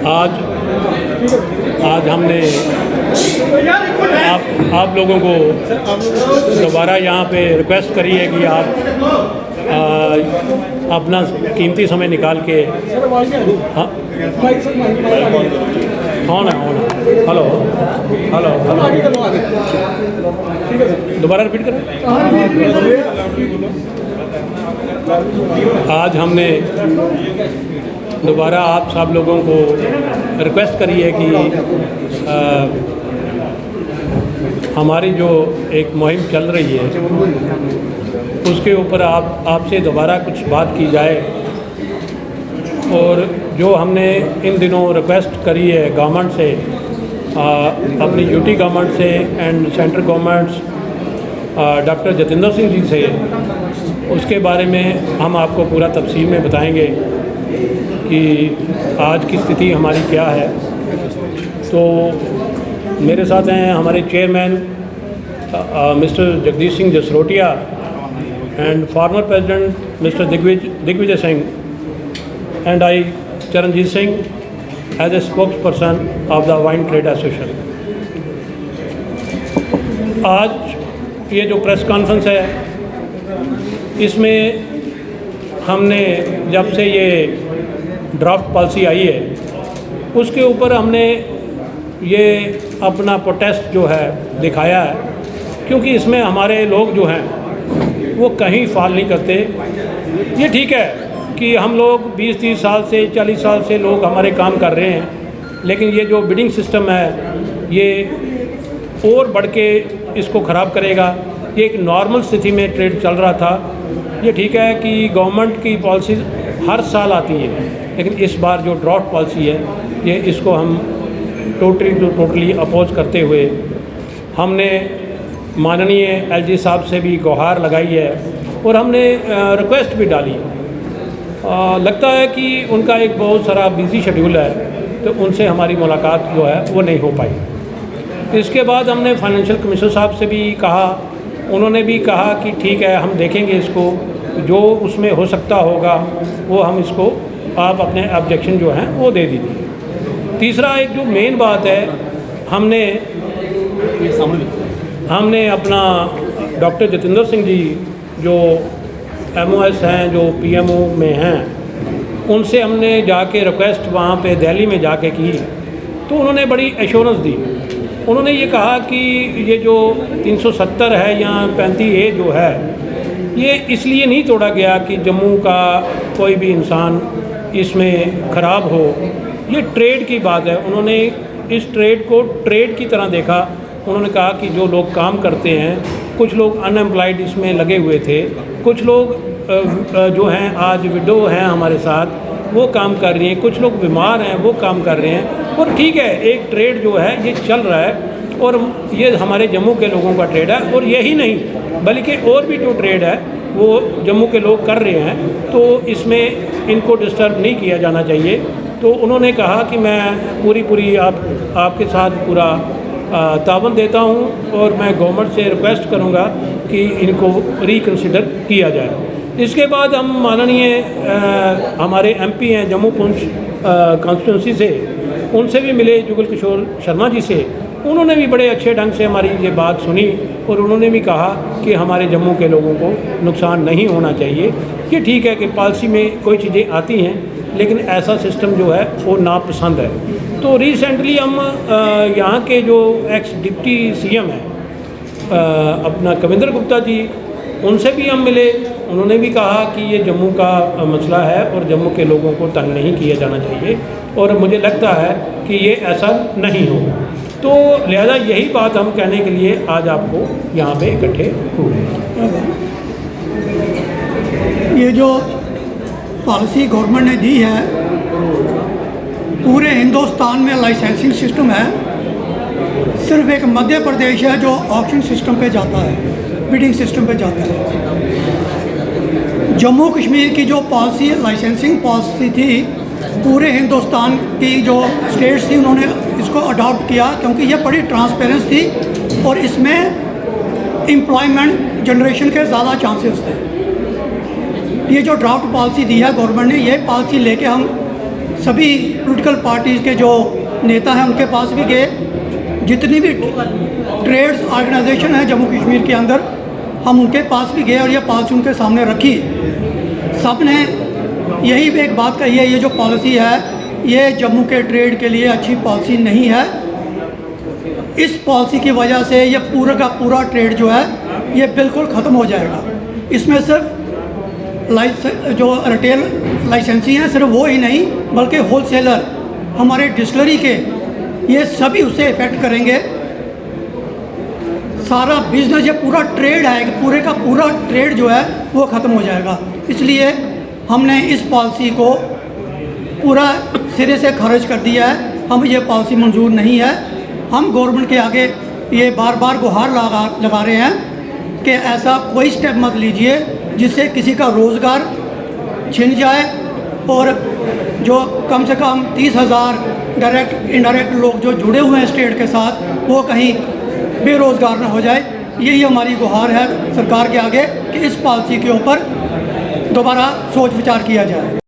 आज हमने आप लोगों को दोबारा यहाँ पे रिक्वेस्ट करी है कि आप अपना कीमती समय निकाल के हाँ कौन है हेलो दोबारा रिपीट करें। आज हमने दोबारा आप सब लोगों को रिक्वेस्ट करी है कि हमारी जो एक मुहिम चल रही है उसके ऊपर आपसे दोबारा कुछ बात की जाए। और जो हमने इन दिनों रिक्वेस्ट करी है गवर्नमेंट से, अपनी यूटी गवर्नमेंट से and central governments doctor Jatinder Singh ji से, उसके बारे में हम आपको पूरा तफसील में बताएंगे कि आज की स्थिति हमारी क्या है। तो मेरे साथ हैं हमारे chairman mister Jagdish Singh Jasrotia and former president mister Digvijay Singh and I Charanjit Singh as a spokesperson of the wine trade association. आज ये जो प्रेस कॉन्फ्रेंस है, इसमें हमने जब से ये ड्राफ्ट पॉलिसी आई है उसके ऊपर हमने ये अपना प्रोटेस्ट जो है दिखाया है, क्योंकि इसमें हमारे लोग जो हैं वो कहीं फॉल नहीं करते। ये ठीक है कि हम लोग 20-30 साल से 40 साल से लोग हमारे काम कर रहे हैं, लेकिन ये जो बिडिंग सिस्टम है ये और बढ़ के इसको ख़राब करेगा। ये एक नॉर्मल स्थिति में ट्रेड चल रहा था। ये ठीक है कि गवर्नमेंट की पॉलिसी हर साल आती है, लेकिन इस बार जो ड्राफ्ट पॉलिसी है ये इसको हम टोटली अपोज करते हुए हमने माननीय एलजी साहब से भी गुहार लगाई है और हमने रिक्वेस्ट भी डाली। लगता है कि उनका एक बहुत सारा बिजी शेड्यूल है, तो उनसे हमारी मुलाकात जो है वो नहीं हो पाई। इसके बाद हमने फाइनेंशियल कमिश्नर साहब से भी कहा, उन्होंने भी कहा कि ठीक है हम देखेंगे इसको, जो उसमें हो सकता होगा वो हम इसको आप अपने ऑब्जेक्शन जो हैं वो दे दीजिए। तीसरा एक जो मेन बात है, हमने अपना डॉक्टर जतिंदर सिंह जी जो MOS हैं, जो PMO में हैं, उनसे हमने जाके रिक्वेस्ट वहाँ पे दिल्ली में जाके की, तो उन्होंने बड़ी एश्योरेंस दी। उन्होंने ये कहा कि ये जो 370 है या 35A जो है ये इसलिए नहीं तोड़ा गया कि जम्मू का कोई भी इंसान इसमें ख़राब हो। ये ट्रेड की बात है। उन्होंने इस ट्रेड को ट्रेड की तरह देखा। उन्होंने कहा कि जो लोग काम करते हैं, कुछ लोग अनएम्प्लॉयड इसमें लगे हुए थे, कुछ लोग जो हैं आज विडो हैं हमारे साथ वो काम कर रही हैं, कुछ लोग बीमार हैं वो काम कर रहे हैं। और ठीक है, एक ट्रेड जो है ये चल रहा है और ये हमारे जम्मू के लोगों का ट्रेड है। और यही नहीं बल्कि और भी जो ट्रेड है वो जम्मू के लोग कर रहे हैं, तो इसमें इनको डिस्टर्ब नहीं किया जाना चाहिए। तो उन्होंने कहा कि मैं पूरी आपके साथ पूरा तावन देता हूं और मैं गवर्नमेंट से रिक्वेस्ट करूंगा कि इनको रिकन्सिडर किया जाए। इसके बाद हम माननीय हमारे MP हैं जम्मू पुंछ कॉन्स्टिट्यूंसी से, उनसे भी मिले, जुगल किशोर शर्मा जी से। उन्होंने भी बड़े अच्छे ढंग से हमारी ये बात सुनी और उन्होंने भी कहा कि हमारे जम्मू के लोगों को नुकसान नहीं होना चाहिए। ये ठीक है कि पॉलिसी में कोई चीज़ें आती हैं, लेकिन ऐसा सिस्टम जो है वो नापसंद है। तो रिसेंटली हम यहाँ के जो एक्स डिप्टी CM हैं अपना कविंद्र गुप्ता जी, उनसे भी हम मिले। उन्होंने भी कहा कि ये जम्मू का मसला है और जम्मू के लोगों को तंग नहीं किया जाना चाहिए, और मुझे लगता है कि ये ऐसा नहीं होगा। तो लिहाजा यही बात हम कहने के लिए आज आपको यहाँ पे इकट्ठे हुए। ये जो पॉलिसी गवर्नमेंट ने दी है, पूरे हिंदुस्तान में लाइसेंसिंग सिस्टम है, सिर्फ एक मध्य प्रदेश है जो ऑक्शन सिस्टम पे जाता है, बिडिंग सिस्टम पे जाता है। जम्मू कश्मीर की जो पॉलिसी लाइसेंसिंग पॉलिसी थी, पूरे हिंदुस्तान की जो स्टेट्स थी उन्होंने इसको अडॉप्ट किया, क्योंकि ये बड़ी ट्रांसपेरेंस थी और इसमें एम्प्लॉयमेंट जनरेशन के ज़्यादा चांसेस थे। ये जो ड्राफ्ट पॉलिसी दी है गवर्नमेंट ने, ये पॉलिसी लेके हम सभी पॉलिटिकल पार्टीज़ के जो नेता हैं उनके पास भी गए, जितनी भी ट्रेड्स ऑर्गेनाइजेशन है जम्मू कश्मीर के अंदर हम उनके पास भी गए और ये पॉलिसी उनके सामने रखी। सब ने यही एक बात कही है, ये जो पॉलिसी है ये जम्मू के ट्रेड के लिए अच्छी पॉलिसी नहीं है। इस पॉलिसी की वजह से ये पूरा का पूरा ट्रेड जो है ये बिल्कुल ख़त्म हो जाएगा। इसमें सिर्फ जो रिटेल लाइसेंसी हैं सिर्फ वो ही नहीं बल्कि होलसेलर हमारे डिस्टिलरी के ये सभी उससे इफ़ेक्ट करेंगे। सारा बिजनेस ये पूरा ट्रेड है, पूरे का पूरा ट्रेड जो है वो ख़त्म हो जाएगा। इसलिए हमने इस पॉलिसी को पूरा सिरे से खारिज कर दिया है। हम ये पॉलिसी मंजूर नहीं है। हम गवर्नमेंट के आगे ये बार बार गुहार लगा रहे हैं कि ऐसा कोई स्टेप मत लीजिए जिससे किसी का रोज़गार छिन जाए और जो कम से कम 30,000 डायरेक्ट इनडायरेक्ट लोग जो जुड़े हुए हैं स्टेट के साथ वो कहीं बेरोज़गार ना हो जाए। यही हमारी गुहार है सरकार के आगे कि इस पॉलिसी के ऊपर दोबारा सोच विचार किया जाए।